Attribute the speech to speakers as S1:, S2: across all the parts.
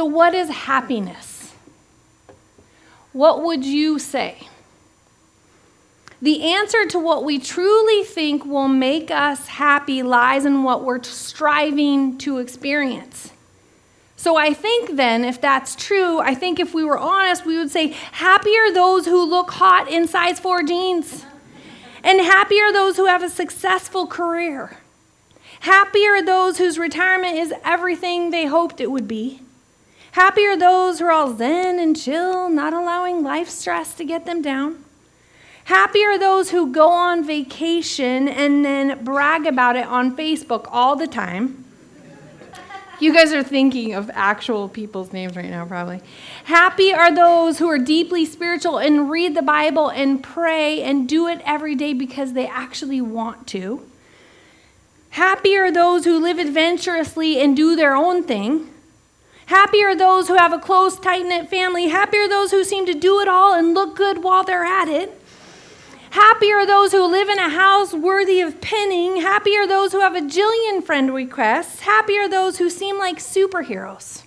S1: what is happiness? What would you say? The answer to what we truly think will make us happy lies in what we're striving to experience. So I think then, if that's true, I think if we were honest, we would say, happy are those who look hot in size 4 jeans. And happy are those who have a successful career. Happy are those whose retirement is everything they hoped it would be. Happy are those who are all zen and chill, not allowing life stress to get them down. Happy are those who go on vacation and then brag about it on Facebook all the time. You guys are thinking of actual people's names right now, probably. Happy are those who are deeply spiritual and read the Bible and pray and do it every day because they actually want to. Happy are those who live adventurously and do their own thing. Happy are those who have a close, tight-knit family. Happy are those who seem to do it all and look good while they're at it. Happy are those who live in a house worthy of pinning. Happy are those who have a jillion friend requests. Happy are those who seem like superheroes.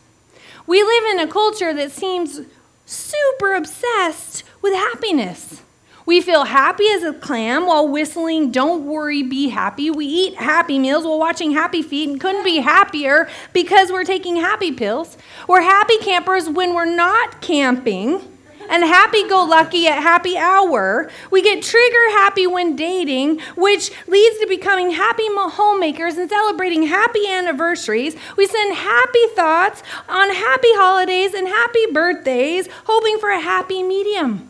S1: We live in a culture that seems super obsessed with happiness. We feel happy as a clam while whistling "Don't Worry, Be Happy." We eat Happy Meals while watching Happy Feet and couldn't be happier because we're taking happy pills. We're happy campers when we're not camping. And happy-go-lucky at happy hour. We get trigger happy when dating, which leads to becoming happy homemakers and celebrating happy anniversaries. We send happy thoughts on happy holidays and happy birthdays, hoping for a happy medium.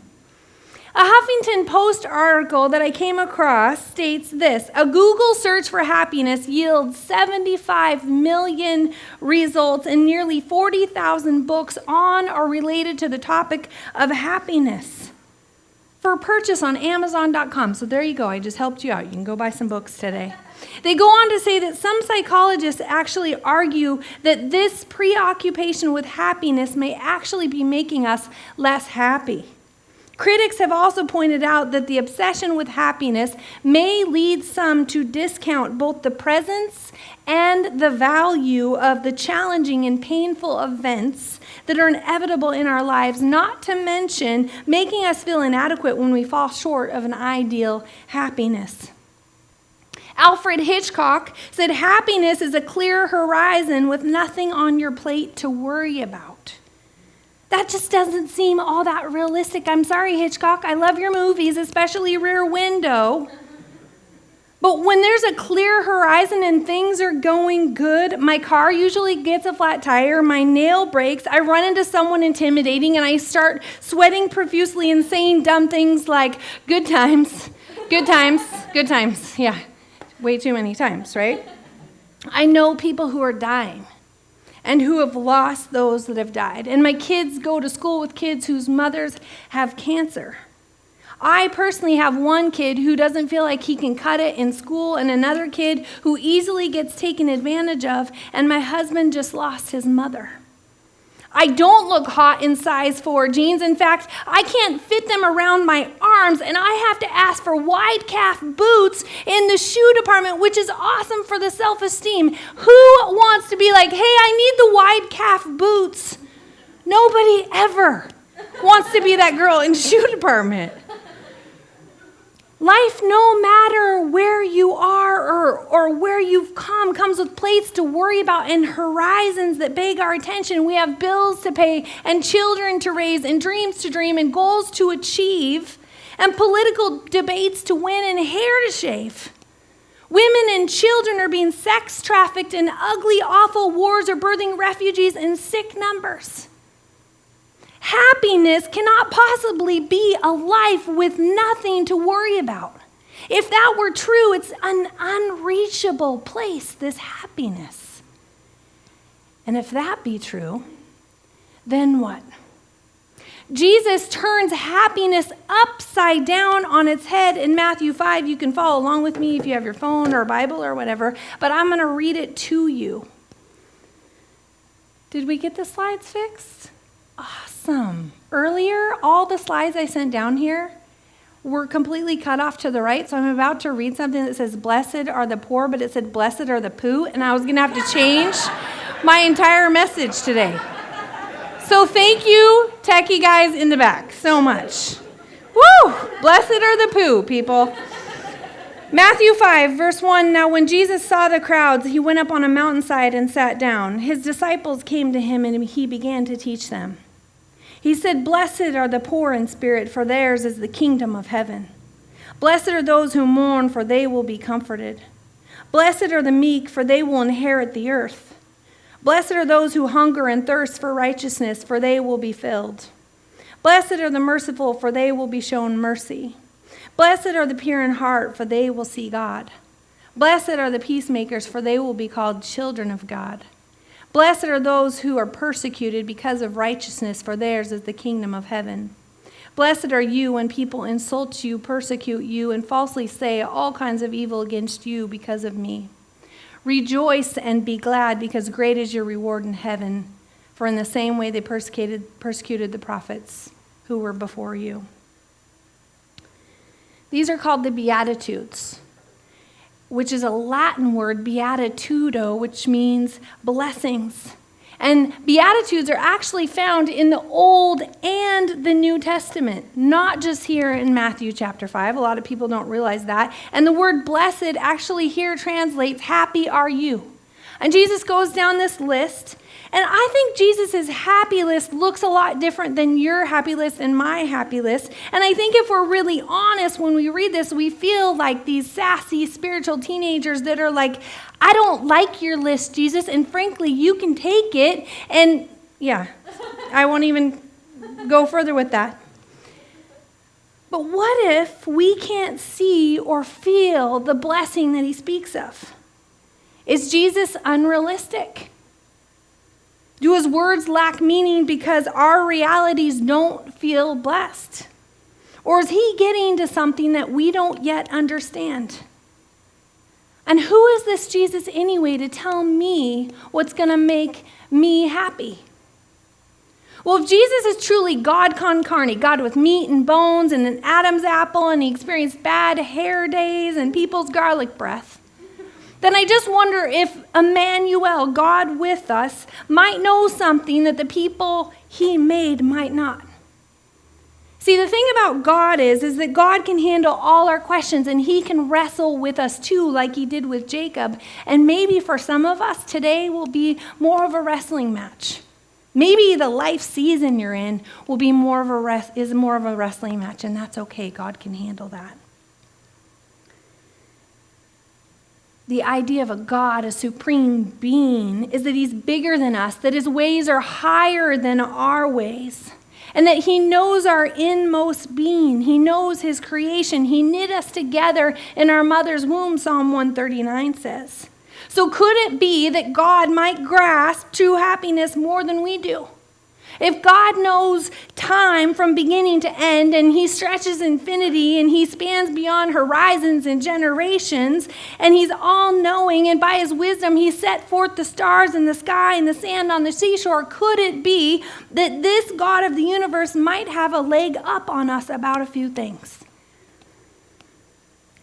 S1: A Huffington Post article that I came across states this: a Google search for happiness yields 75 million results, and nearly 40,000 books on or related to the topic of happiness for purchase on Amazon.com. So there you go. I just helped you out. You can go buy some books today. They go on to say that some psychologists actually argue that this preoccupation with happiness may actually be making us less happy. Critics have also pointed out that the obsession with happiness may lead some to discount both the presence and the value of the challenging and painful events that are inevitable in our lives, not to mention making us feel inadequate when we fall short of an ideal happiness. Alfred Hitchcock said, happiness is a clear horizon with nothing on your plate to worry about. That just doesn't seem all that realistic. I'm sorry, Hitchcock. I love your movies, especially Rear Window. But when there's a clear horizon and things are going good, my car usually gets a flat tire, my nail breaks, I run into someone intimidating, and I start sweating profusely and saying dumb things like, good times, good times, good times. Yeah, way too many times, right? I know people who are dying and who have lost those that have died. And my kids go to school with kids whose mothers have cancer. I personally have one kid who doesn't feel like he can cut it in school, and another kid who easily gets taken advantage of, and my husband just lost his mother. I don't look hot in size 4 jeans. In fact, I can't fit them around my arms, and I have to ask for wide calf boots in the shoe department, which is awesome for the self-esteem. Who wants to be like, hey, I need the wide calf boots? Nobody ever wants to be that girl in the shoe department. Life, no matter where you are or where you've come, comes with plates to worry about and horizons that beg our attention. We have bills to pay and children to raise and dreams to dream and goals to achieve and political debates to win and hair to shave. Women and children are being sex trafficked, and ugly, awful wars are birthing refugees in sick numbers. Happiness cannot possibly be a life with nothing to worry about. If that were true, it's an unreachable place, this happiness. And if that be true, then what? Jesus turns happiness upside down on its head in Matthew 5. You can follow along with me if you have your phone or a Bible or whatever, but I'm going to read it to you. Did we get the slides fixed? Awesome. Earlier, all the slides I sent down here were completely cut off to the right, so I'm about to read something that says, blessed are the poor, but it said, blessed are the poo, and I was going to have to change my entire message today. So thank you, techie guys in the back, so much. Woo! Blessed are the poo, people. Matthew 5, verse 1, now when Jesus saw the crowds, he went up on a mountainside and sat down. His disciples came to him, and he began to teach them. He said, blessed are the poor in spirit, for theirs is the kingdom of heaven. Blessed are those who mourn, for they will be comforted. Blessed are the meek, for they will inherit the earth. Blessed are those who hunger and thirst for righteousness, for they will be filled. Blessed are the merciful, for they will be shown mercy. Blessed are the pure in heart, for they will see God. Blessed are the peacemakers, for they will be called children of God. Blessed are those who are persecuted because of righteousness, for theirs is the kingdom of heaven. Blessed are you when people insult you, persecute you, and falsely say all kinds of evil against you because of me. Rejoice and be glad, because great is your reward in heaven, for in the same way they persecuted the prophets who were before you. These are called the Beatitudes, which is a Latin word, beatitudo, which means blessings. And Beatitudes are actually found in the Old and the New Testament, not just here in Matthew chapter 5. A lot of people don't realize that. And the word blessed actually here translates, happy are you. And Jesus goes down this list. And I think Jesus' happy list looks a lot different than your happy list and my happy list. And I think if we're really honest when we read this, we feel like these sassy spiritual teenagers that are like, I don't like your list, Jesus, and frankly, you can take it. And yeah, I won't even go further with that. But what if we can't see or feel the blessing that he speaks of? Is Jesus unrealistic? Do his words lack meaning because our realities don't feel blessed? Or is he getting to something that we don't yet understand? And who is this Jesus anyway to tell me what's going to make me happy? Well, if Jesus is truly God con carne, God with meat and bones and an Adam's apple, and he experienced bad hair days and people's garlic breath, then I just wonder if Emmanuel, God with us, might know something that the people he made might not. See, the thing about God is that God can handle all our questions, and he can wrestle with us too, like he did with Jacob. And maybe for some of us, today will be more of a wrestling match. Maybe the life season you're in will be more of a wrestling match, and that's okay. God can handle that. The idea of a God, a supreme being, is that he's bigger than us, that his ways are higher than our ways, and that he knows our inmost being. He knows his creation. He knit us together in our mother's womb, Psalm 139 says. So could it be that God might grasp true happiness more than we do? If God knows time from beginning to end, and he stretches infinity, and he spans beyond horizons and generations, and he's all-knowing, and by his wisdom he set forth the stars in the sky and the sand on the seashore, could it be that this God of the universe might have a leg up on us about a few things?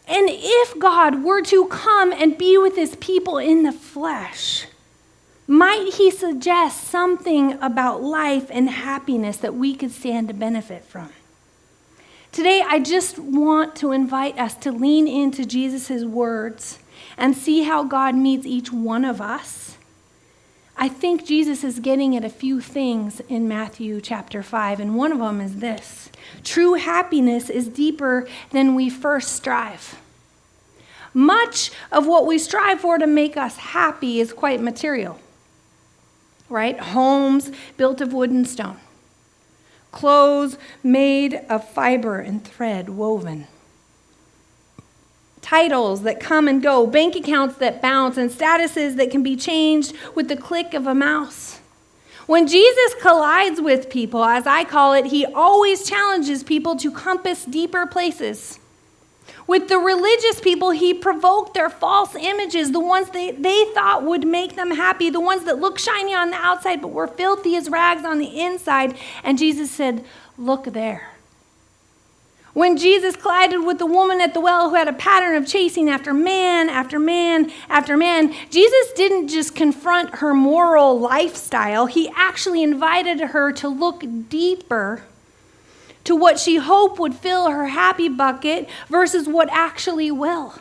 S1: And if God were to come and be with his people in the flesh, might he suggest something about life and happiness that we could stand to benefit from? Today, I just want to invite us to lean into Jesus' words and see how God meets each one of us. I think Jesus is getting at a few things in Matthew chapter 5, and one of them is this. True happiness is deeper than we first strive. Much of what we strive for to make us happy is quite material. Right? Homes built of wood and stone. Clothes made of fiber and thread woven. Titles that come and go. Bank accounts that bounce. And statuses that can be changed with the click of a mouse. When Jesus collides with people, as I call it, he always challenges people to compass deeper places. With the religious people, he provoked their false images, the ones they thought would make them happy, the ones that look shiny on the outside but were filthy as rags on the inside. And Jesus said, look there. When Jesus collided with the woman at the well who had a pattern of chasing after man, after man, after man, Jesus didn't just confront her moral lifestyle. He actually invited her to look deeper to what she hoped would fill her happy bucket versus what actually will.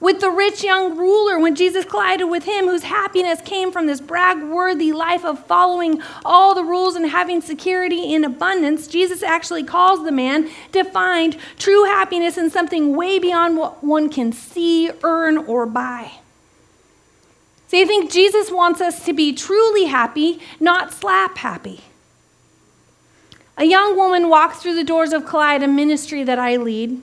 S1: With the rich young ruler, when Jesus collided with him, whose happiness came from this brag-worthy life of following all the rules and having security in abundance, Jesus actually calls the man to find true happiness in something way beyond what one can see, earn, or buy. See, I think Jesus wants us to be truly happy, not slap happy. A young woman walked through the doors of Collide, a ministry that I lead.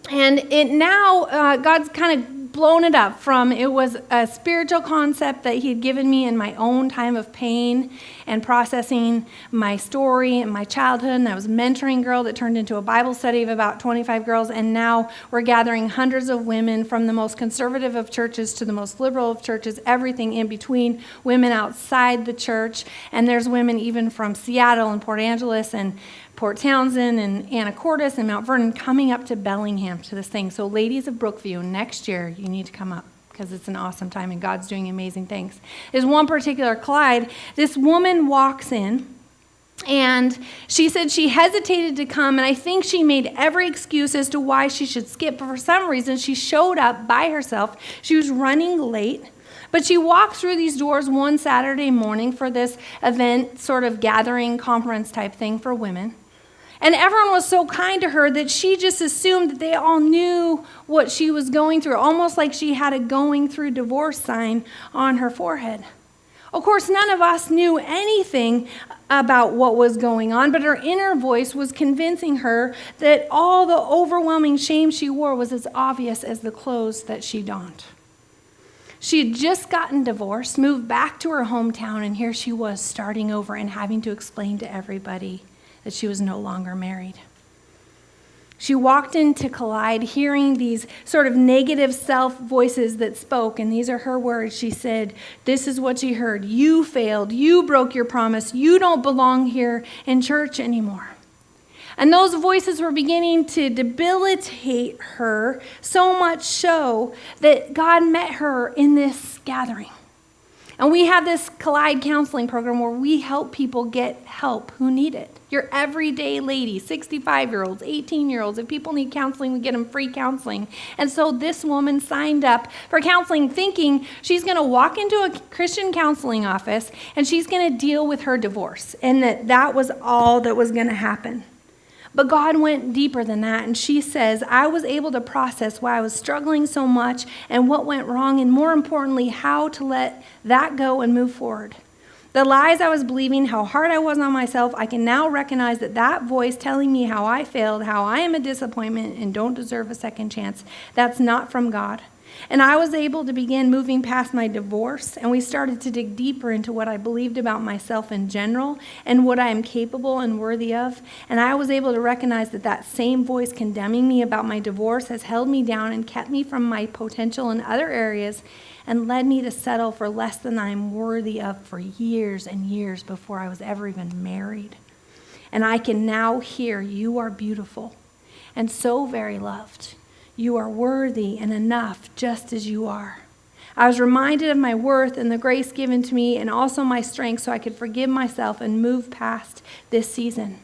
S1: And it now, God's kind of blown it up from, it was a spiritual concept that he had given me in my own time of pain and processing my story and my childhood. And I was a mentoring girl that turned into a Bible study of about 25 girls. And now we're gathering hundreds of women from the most conservative of churches to the most liberal of churches, everything in between, women outside the church. And there's women even from Seattle and Port Angeles and Port Townsend and Anacortes and Mount Vernon coming up to Bellingham to this thing. So ladies of Brookview, next year you need to come up because it's an awesome time and God's doing amazing things. There's one particular Clyde. This woman walks in and she said she hesitated to come, and I think she made every excuse as to why she should skip, but for some reason she showed up by herself. She was running late. But she walked through these doors one Saturday morning for this event, sort of gathering conference type thing for women. And everyone was so kind to her that she just assumed that they all knew what she was going through, almost like she had a going through divorce sign on her forehead. Of course, none of us knew anything about what was going on, but her inner voice was convincing her that all the overwhelming shame she wore was as obvious as the clothes that she donned. She had just gotten divorced, moved back to her hometown, and here she was starting over and having to explain to everybody that she was no longer married. She walked into Collide hearing these sort of negative self voices that spoke, and these are her words. She said, this is what she heard. You failed. You broke your promise. You don't belong here in church anymore. And those voices were beginning to debilitate her, so much so that God met her in this gathering. And we have this Collide counseling program where we help people get help who need it. Your everyday lady, 65-year-olds, 18-year-olds. If people need counseling, we get them free counseling. And so this woman signed up for counseling thinking she's going to walk into a Christian counseling office and she's going to deal with her divorce, and that was all that was going to happen. But God went deeper than that, and she says, I was able to process why I was struggling so much and what went wrong, and more importantly, how to let that go and move forward. The lies I was believing, how hard I was on myself, I can now recognize that voice telling me how I failed, how I am a disappointment and don't deserve a second chance, that's not from God. And I was able to begin moving past my divorce, and we started to dig deeper into what I believed about myself in general and what I am capable and worthy of. And I was able to recognize that same voice condemning me about my divorce has held me down and kept me from my potential in other areas and led me to settle for less than I'm worthy of for years and years before I was ever even married. And I can now hear, you are beautiful and so very loved. You are worthy and enough just as you are. I was reminded of my worth and the grace given to me and also my strength so I could forgive myself and move past this season.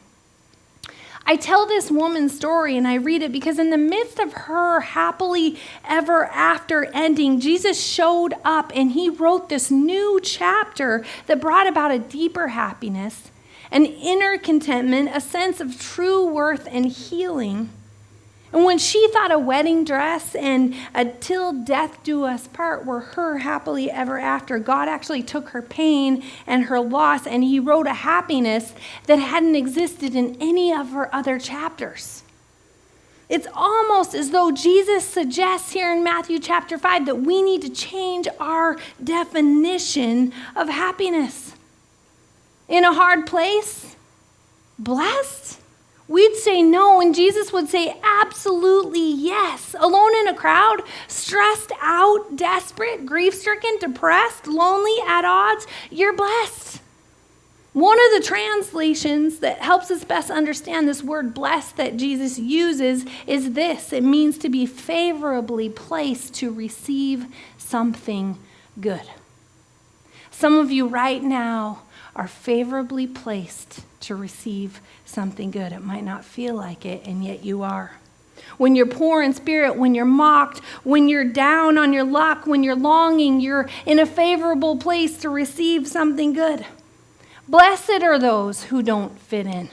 S1: I tell this woman's story and I read it because in the midst of her happily ever after ending, Jesus showed up and he wrote this new chapter that brought about a deeper happiness, an inner contentment, a sense of true worth and healing. And when she thought a wedding dress and a till death do us part were her happily ever after, God actually took her pain and her loss and he wrote a happiness that hadn't existed in any of her other chapters. It's almost as though Jesus suggests here in Matthew chapter 5 that we need to change our definition of happiness. In a hard place? Blessed? We'd say no, and Jesus would say absolutely yes. Alone in a crowd, stressed out, desperate, grief-stricken, depressed, lonely, at odds, you're blessed. One of the translations that helps us best understand this word blessed that Jesus uses is this. It means to be favorably placed to receive something good. Some of you right now are favorably placed to receive something good. It might not feel like it, and yet you are. When you're poor in spirit, when you're mocked, when you're down on your luck, when you're longing, you're in a favorable place to receive something good. Blessed are those who don't fit in.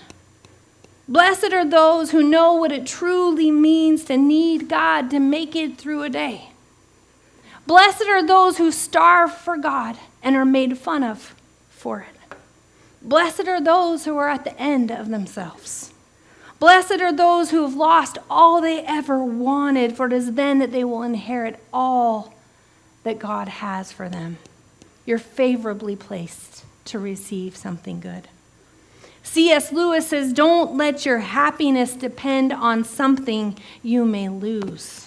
S1: Blessed are those who know what it truly means to need God to make it through a day. Blessed are those who starve for God and are made fun of for it. Blessed are those who are at the end of themselves. Blessed are those who have lost all they ever wanted, for it is then that they will inherit all that God has for them. You're favorably placed to receive something good. C.S. Lewis says, don't let your happiness depend on something you may lose.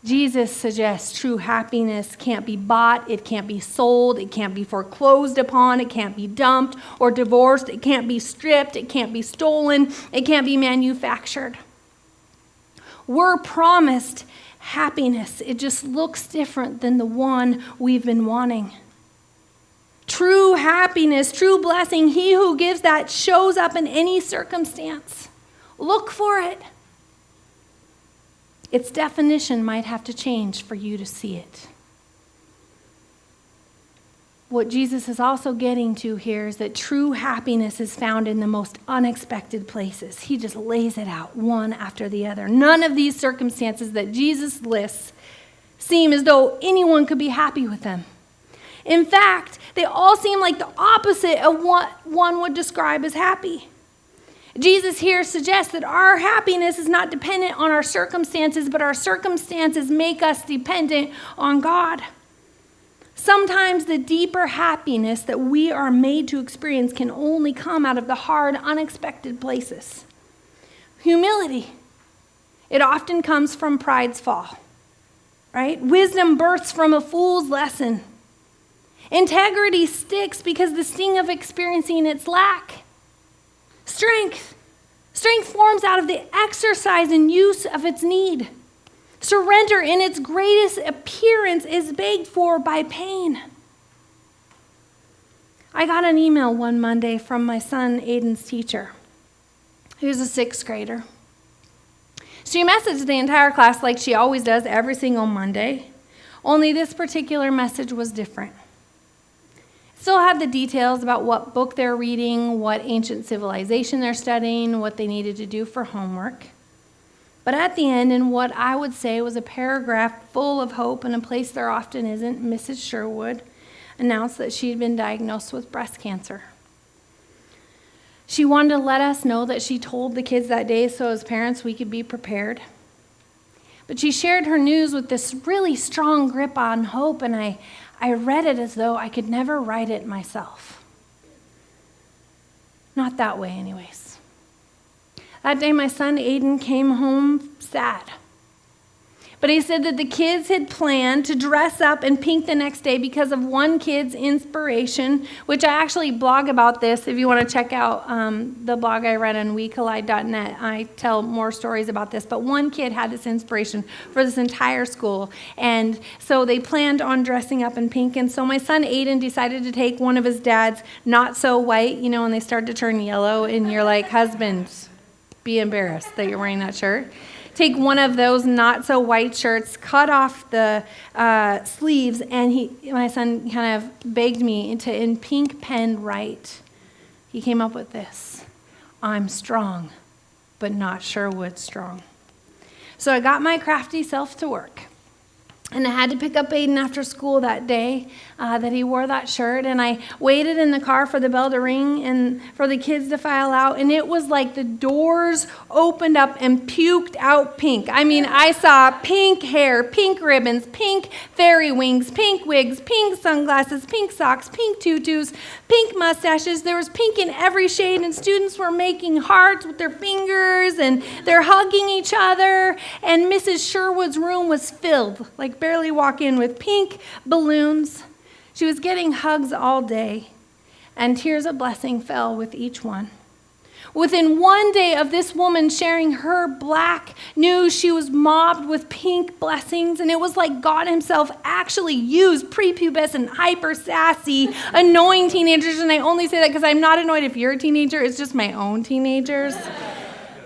S1: Jesus suggests true happiness can't be bought, it can't be sold, it can't be foreclosed upon, it can't be dumped or divorced, it can't be stripped, it can't be stolen, it can't be manufactured. We're promised happiness. It just looks different than the one we've been wanting. True happiness, true blessing, he who gives that shows up in any circumstance. Look for it. Its definition might have to change for you to see it. What Jesus is also getting to here is that true happiness is found in the most unexpected places. He just lays it out one after the other. None of these circumstances that Jesus lists seem as though anyone could be happy with them. In fact, they all seem like the opposite of what one would describe as happy. Jesus here suggests that our happiness is not dependent on our circumstances, but our circumstances make us dependent on God. Sometimes the deeper happiness that we are made to experience can only come out of the hard, unexpected places. Humility. It often comes from pride's fall, right? Wisdom births from a fool's lesson. Integrity sticks because the sting of experiencing its lack. Strength. Strength forms out of the exercise and use of its need. Surrender in its greatest appearance is begged for by pain. I got an email one Monday from my son Aiden's teacher. He was a 6th grader. She messaged the entire class like she always does every single Monday, only this particular message was different. Still had the details about what book they're reading, what ancient civilization they're studying, what they needed to do for homework. But at the end, in what I would say was a paragraph full of hope in a place there often isn't, Mrs. Sherwood announced that she'd been diagnosed with breast cancer. She wanted to let us know that she told the kids that day so as parents we could be prepared. But she shared her news with this really strong grip on hope, and I read it as though I could never write it myself. Not that way, anyways. That day, my son Aiden came home sad. But he said that the kids had planned to dress up in pink the next day because of one kid's inspiration, which I actually blog about this. If you want to check out the blog I read on wecollide.net, I tell more stories about this. But one kid had this inspiration for this entire school. And so they planned on dressing up in pink. And so my son Aiden decided to take one of his dad's not so white, when they start to turn yellow and you're like, husband, be embarrassed that you're wearing that shirt. Take one of those not so white shirts, cut off the sleeves, and my son kind of begged me to, in pink pen, write. He came up with this: I'm strong, but not Sherwood strong. So I got my crafty self to work. And I had to pick up Aiden after school that day that he wore that shirt. And I waited in the car for the bell to ring and for the kids to file out. And it was like the doors opened up and puked out pink. I mean, I saw pink hair, pink ribbons, pink fairy wings, pink wigs, pink sunglasses, pink socks, pink tutus, pink mustaches. There was pink in every shade. And students were making hearts with their fingers. And they're hugging each other. And Mrs. Sherwood's room was filled, like barely walk in, with pink balloons. She was getting hugs all day. and tears of blessing fell with each one. Within one day of this woman sharing her black news, she was mobbed with pink blessings, and it was like God himself actually used prepubescent, hyper sassy, annoying teenagers. And I only say that because I'm not annoyed if you're a teenager, it's just my own teenagers.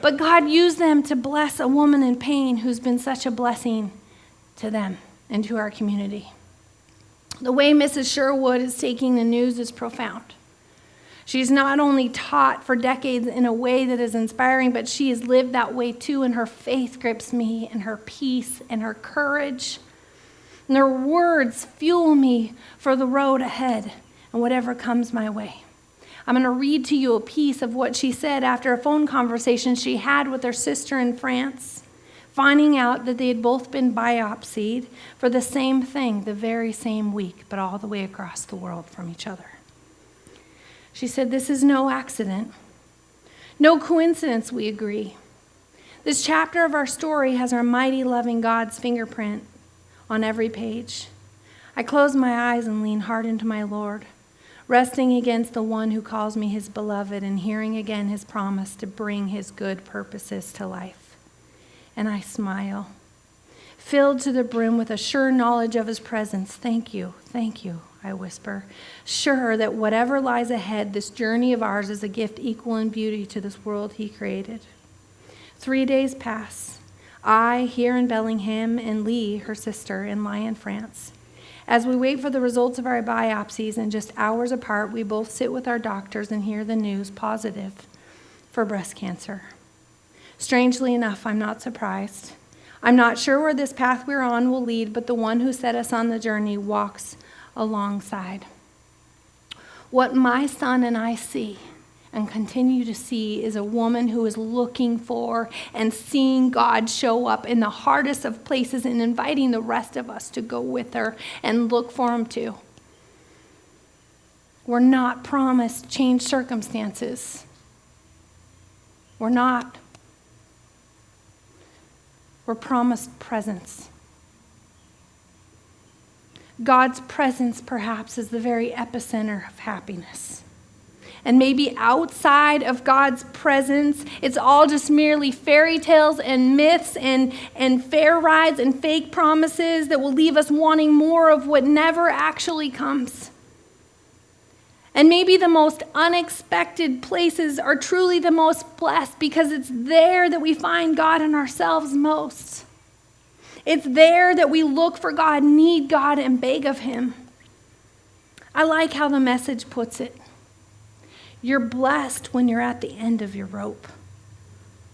S1: But God used them to bless a woman in pain who's been such a blessing to them and to our community. The way Mrs. Sherwood is taking the news is profound. She's not only taught for decades in a way that is inspiring, but she has lived that way too, and her faith grips me, and her peace, and her courage. And her words fuel me for the road ahead and whatever comes my way. I'm going to read to you a piece of what she said after a phone conversation she had with her sister in France, finding out that they had both been biopsied for the same thing the very same week, but all the way across the world from each other. She said, "This is no accident. No coincidence, we agree. This chapter of our story has our mighty, loving God's fingerprint on every page. I close my eyes and lean hard into my Lord, resting against the one who calls me his beloved and hearing again his promise to bring his good purposes to life. And I smile, filled to the brim with a sure knowledge of his presence. Thank you, I whisper, sure that whatever lies ahead, this journey of ours is a gift equal in beauty to this world he created. 3 days pass. I here in Bellingham and Lee, her sister, in Lyon, France. As we wait for the results of our biopsies and just hours apart, we both sit with our doctors and hear the news positive for breast cancer. Strangely enough, I'm not surprised. I'm not sure where this path we're on will lead, but the one who set us on the journey walks alongside. What my son and I see and continue to see is a woman who is looking for and seeing God show up in the hardest of places and inviting the rest of us to go with her and look for him too. We're not promised changed circumstances. We're not. We're promised presence. God's presence, perhaps, is the very epicenter of happiness. And maybe outside of God's presence, it's all just merely fairy tales and myths and fair rides and fake promises that will leave us wanting more of what never actually comes. And maybe the most unexpected places are truly the most blessed because it's there that we find God in ourselves most. It's there that we look for God, need God, and beg of him. I like how the Message puts it. You're blessed when you're at the end of your rope.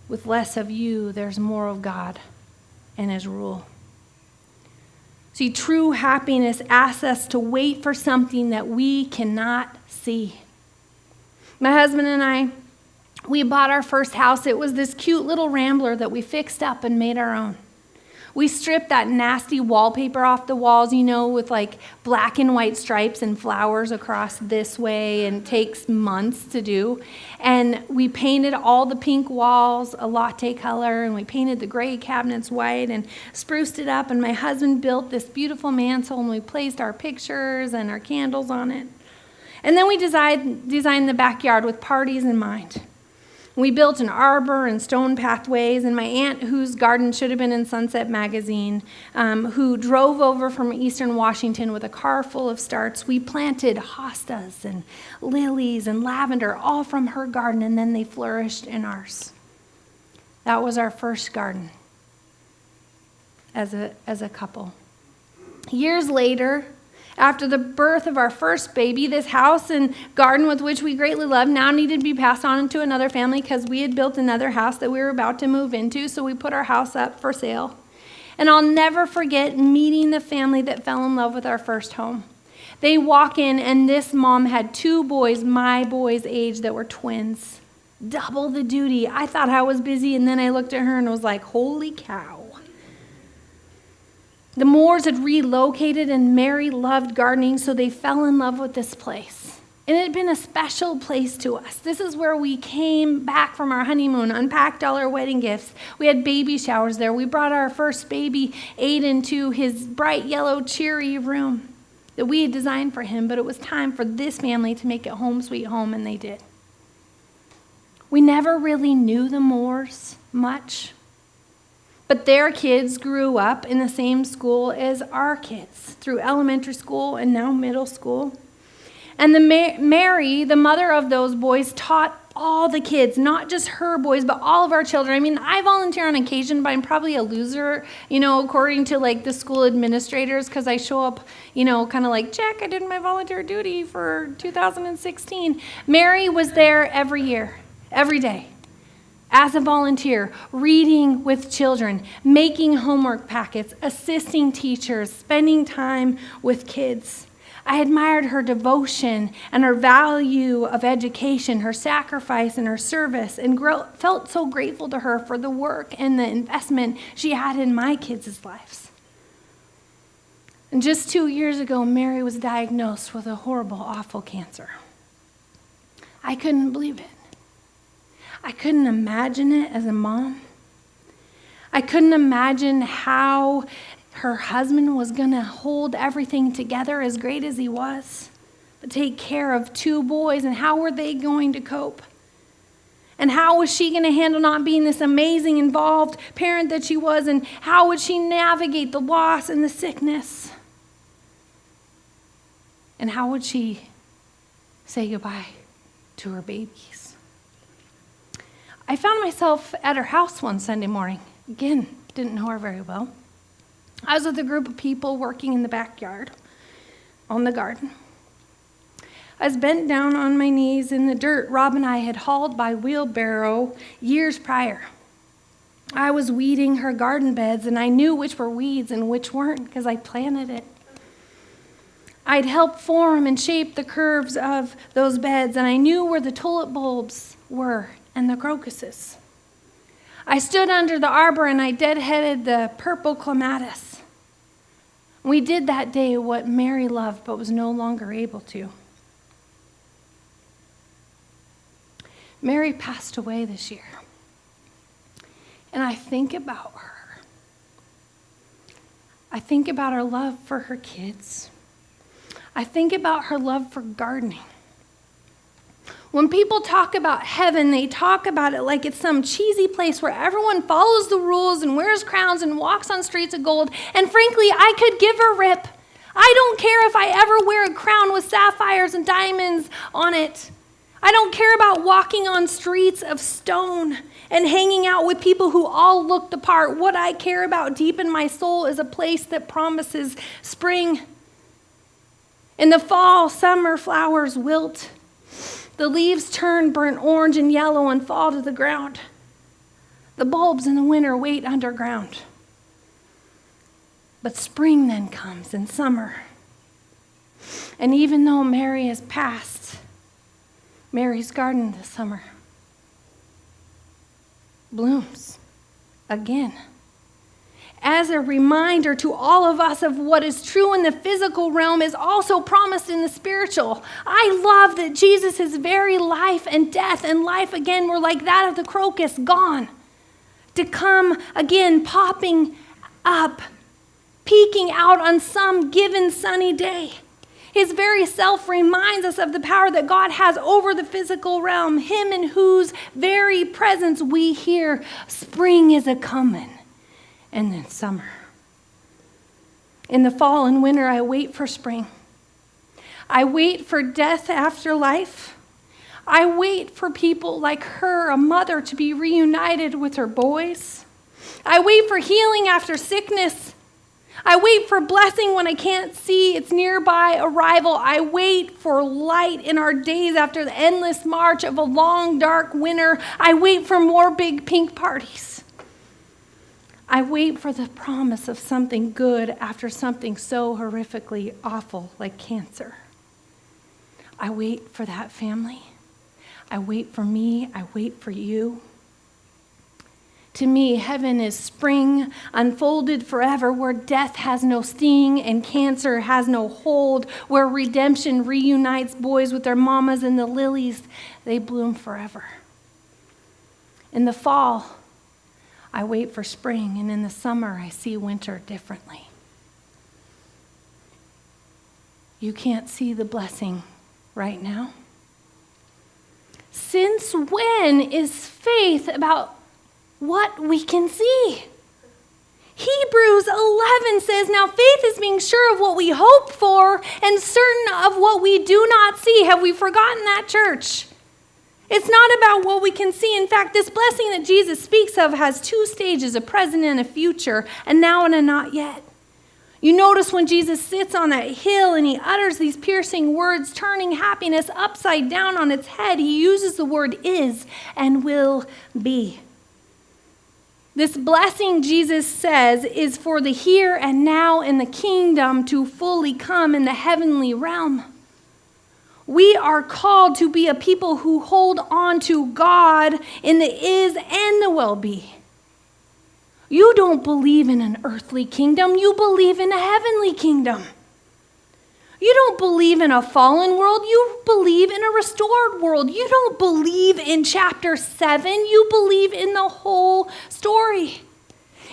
S1: With less of you, there's more of God and his rule. See, true happiness asks us to wait for something that we cannot see. My husband and I, we bought our first house. It was this cute little Rambler that we fixed up and made our own. We stripped that nasty wallpaper off the walls, with like black and white stripes and flowers across this way, and it takes months to do. And we painted all the pink walls a latte color, and we painted the gray cabinets white and spruced it up. And my husband built this beautiful mantle, and we placed our pictures and our candles on it. And then we designed the backyard with parties in mind. We built an arbor and stone pathways, and my aunt, whose garden should have been in Sunset Magazine, who drove over from Eastern Washington with a car full of starts, we planted hostas and lilies and lavender, all from her garden, and then they flourished in ours. That was our first garden as a couple. Years later, after the birth of our first baby, this house and garden with which we greatly loved now needed to be passed on to another family because we had built another house that we were about to move into, so we put our house up for sale. And I'll never forget meeting the family that fell in love with our first home. They walk in, and this mom had 2 boys, my boys' age, that were twins. Double the duty. I thought I was busy, and then I looked at her and was like, holy cow. The Moores had relocated, and Mary loved gardening, so they fell in love with this place. And it had been a special place to us. This is where we came back from our honeymoon, unpacked all our wedding gifts. We had baby showers there. We brought our first baby, Aiden, to his bright yellow, cheery room. that we had designed for him, but it was time for this family to make it home sweet home, and they did. We never really knew the Moores much, but their kids grew up in the same school as our kids, through elementary school and now middle school. And Mary, the mother of those boys, taught all the kids, not just her boys, but all of our children. I mean, I volunteer on occasion, but I'm probably a loser, according to like the school administrators, because I show up, kind of like, check, I did my volunteer duty for 2016. Mary was there every year, every day, as a volunteer, reading with children, making homework packets, assisting teachers, spending time with kids. I admired her devotion and her value of education, her sacrifice and her service, and felt so grateful to her for the work and the investment she had in my kids' lives. And just 2 years ago, Mary was diagnosed with a horrible, awful cancer. I couldn't believe it. I couldn't imagine it as a mom. I couldn't imagine how her husband was going to hold everything together as great as he was, but take care of 2 boys, and how were they going to cope? And how was she going to handle not being this amazing, involved parent that she was, and how would she navigate the loss and the sickness? And how would she say goodbye to her babies? I found myself at her house one Sunday morning. Again, didn't know her very well. I was with a group of people working in the backyard on the garden. I was bent down on my knees in the dirt Rob and I had hauled by wheelbarrow years prior. I was weeding her garden beds, and I knew which were weeds and which weren't because I planted it. I'd helped form and shape the curves of those beds, and I knew where the tulip bulbs were and the crocuses. I stood under the arbor and I deadheaded the purple clematis. We did that day what Mary loved but was no longer able to. Mary passed away this year. And I think about her. I think about her love for her kids. I think about her love for gardening. When people talk about heaven, they talk about it like it's some cheesy place where everyone follows the rules and wears crowns and walks on streets of gold. And frankly, I could give a rip. I don't care if I ever wear a crown with sapphires and diamonds on it. I don't care about walking on streets of stone and hanging out with people who all look the part. What I care about deep in my soul is a place that promises spring. In the fall, summer flowers wilt. The leaves turn burnt orange and yellow and fall to the ground. The bulbs in the winter wait underground. But spring then comes, and summer. And even though Mary has passed, Mary's garden this summer blooms again, as a reminder to all of us of what is true in the physical realm is also promised in the spiritual. I love that Jesus' very life and death and life again were like that of the crocus, gone, to come again, popping up, peeking out on some given sunny day. His very self reminds us of the power that God has over the physical realm, him in whose very presence we hear, spring is a-comin'. And then summer. In the fall and winter, I wait for spring. I wait for death after life. I wait for people like her, a mother, to be reunited with her boys. I wait for healing after sickness. I wait for blessing when I can't see its nearby arrival. I wait for light in our days after the endless march of a long, dark winter. I wait for more big pink parties. I wait for the promise of something good after something so horrifically awful like cancer. I wait for that family. I wait for me. I wait for you. To me, heaven is spring unfolded forever, where death has no sting and cancer has no hold, where redemption reunites boys with their mamas, and the lilies, they bloom forever. In the fall, I wait for spring, and in the summer, I see winter differently. you can't see the blessing right now? Since when is faith about what we can see? Hebrews 11 says, now faith is being sure of what we hope for and certain of what we do not see. Have we forgotten that, church? It's not about what we can see. In fact, this blessing that Jesus speaks of has two stages, a present and a future, a now and a not yet. You notice when Jesus sits on that hill and he utters these piercing words, turning happiness upside down on its head, he uses the word is and will be. This blessing, Jesus says, is for the here and now in the kingdom to fully come in the heavenly realm. We are called to be a people who hold on to God in the is and the will be. You don't believe in an earthly kingdom. You believe in a heavenly kingdom. You don't believe in a fallen world. You believe in a restored world. You don't believe in chapter 7. You believe in the whole story.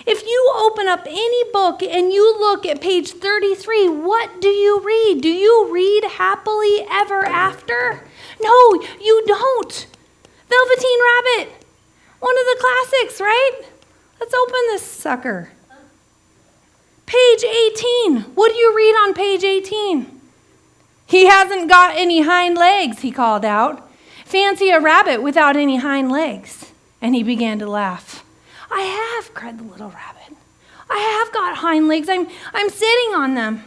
S1: If you open up any book and you look at page 33, what do you read? Do you read happily ever after? No, you don't. Velveteen Rabbit, one of the classics, right? Let's open this sucker. Page 18. What do you read on page 18? He hasn't got any hind legs, he called out. Fancy a rabbit without any hind legs. And he began to laugh. I have, cried the little rabbit. I have got hind legs. I'm sitting on them.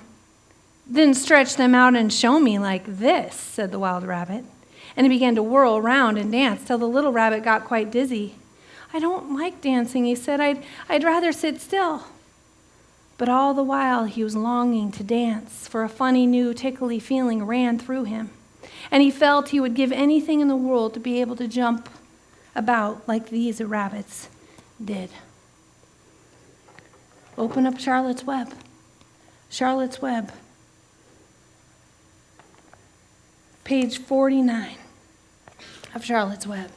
S1: Then stretch them out and show me like this, said the wild rabbit. And he began to whirl around and dance till the little rabbit got quite dizzy. I don't like dancing, he said. I'd rather sit still. But all the while he was longing to dance, for a funny new tickly feeling ran through him. And he felt he would give anything in the world to be able to jump about like these rabbits did. Open up Charlotte's Web. Charlotte's Web. Page 49 of Charlotte's Web.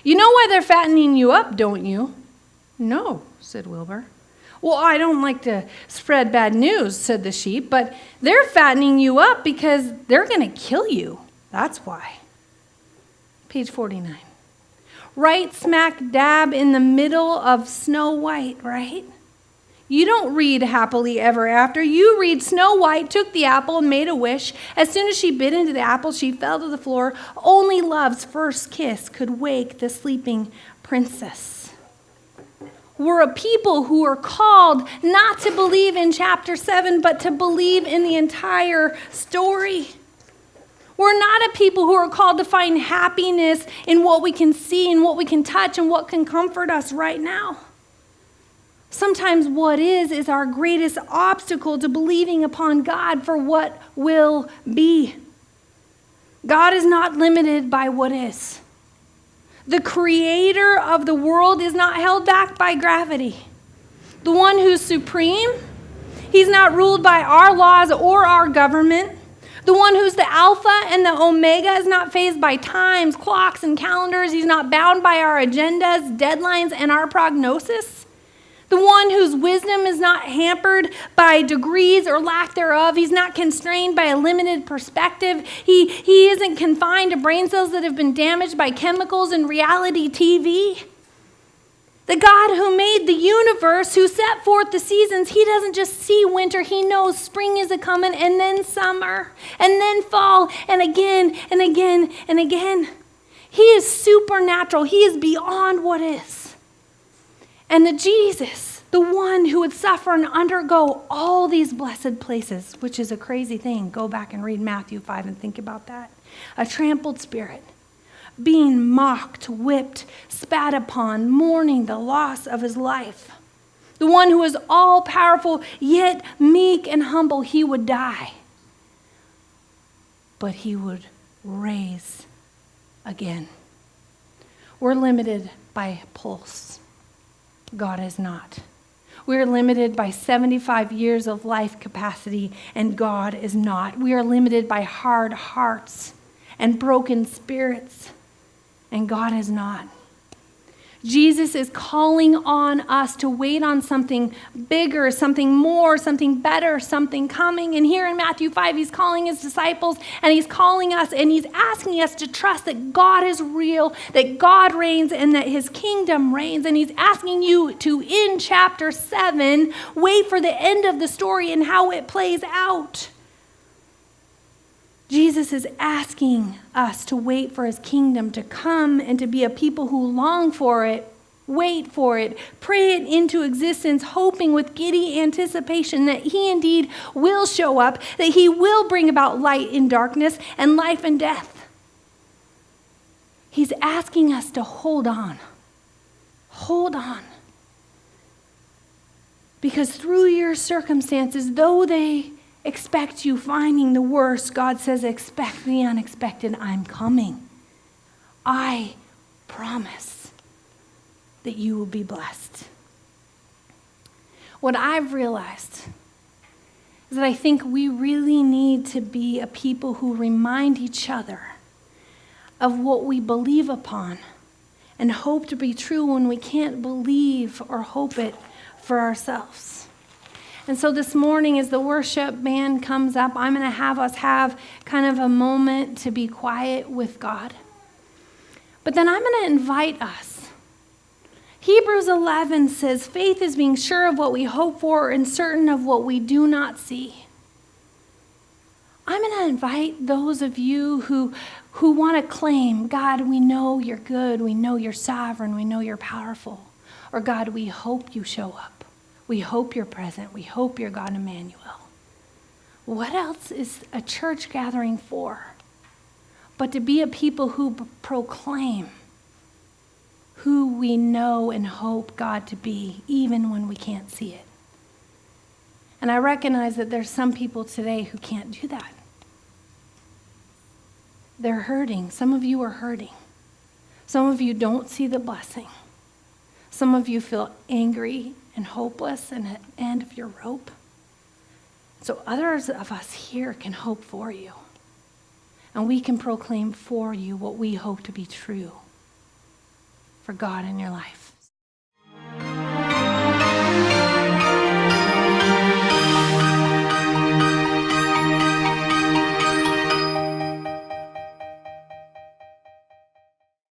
S1: You know why they're fattening you up, don't you? No, said Wilbur. Well, I don't like to spread bad news, said the sheep, but they're fattening you up because they're going to kill you. That's why. Page 49. Right smack dab in the middle of Snow White, right? You don't read Happily Ever After. You read Snow White took the apple and made a wish. As soon as she bit into the apple, she fell to the floor. Only love's first kiss could wake the sleeping princess. We're a people who are called not to believe in chapter 7, but to believe in the entire story. We're not a people who are called to find happiness in what we can see and what we can touch and what can comfort us right now. Sometimes what is our greatest obstacle to believing upon God for what will be. God is not limited by what is. The creator of the world is not held back by gravity. The one who's supreme, he's not ruled by our laws or our government. The one who's the Alpha and the Omega is not fazed by times, clocks, and calendars. He's not bound by our agendas, deadlines, and our prognosis. The one whose wisdom is not hampered by degrees or lack thereof. He's not constrained by a limited perspective. He isn't confined to brain cells that have been damaged by chemicals and reality TV. The God who made the universe, who set forth the seasons, he doesn't just see winter. He knows spring is a-coming, and then summer, and then fall, and again, and again, and again. He is supernatural. He is beyond what is. And the Jesus, the one who would suffer and undergo all these blessed places, which is a crazy thing. Go back and read Matthew 5 and think about that. A trampled spirit, being mocked, whipped, spat upon, mourning the loss of his life. The one who is all-powerful, yet meek and humble, he would die. But he would raise again. We're limited by pulse. God is not. We are limited by 75 years of life capacity, and God is not. We are limited by hard hearts and broken spirits, and God is not. Jesus is calling on us to wait on something bigger, something more, something better, something coming. And here in Matthew 5, he's calling his disciples and he's calling us and he's asking us to trust that God is real, that God reigns and that his kingdom reigns. And he's asking you to, in chapter 7, wait for the end of the story and how it plays out. Jesus is asking us to wait for his kingdom to come and to be a people who long for it, wait for it, pray it into existence, hoping with giddy anticipation that he indeed will show up, that he will bring about light in darkness and life in death. He's asking us to hold on. Hold on. Because through your circumstances, though they expect you finding the worst, God says, expect the unexpected. I'm coming. I promise that you will be blessed. What I've realized is that I think we really need to be a people who remind each other of what we believe upon and hope to be true when we can't believe or hope it for ourselves. And so this morning, as the worship band comes up, I'm going to have us have kind of a moment to be quiet with God. But then I'm going to invite us. Hebrews 11 says, faith is being sure of what we hope for and certain of what we do not see. I'm going to invite those of you who want to claim, God, we know you're good, we know you're sovereign, we know you're powerful. Or God, we hope you show up. We hope you're present. We hope you're God Emmanuel. What else is a church gathering for but to be a people who proclaim who we know and hope God to be, even when we can't see it? And I recognize that there's some people today who can't do that. They're hurting. Some of you are hurting. Some of you don't see the blessing. Some of you feel angry and hopeless and at the end of your rope. So others of us here can hope for you. And we can proclaim for you what we hope to be true for God in your life.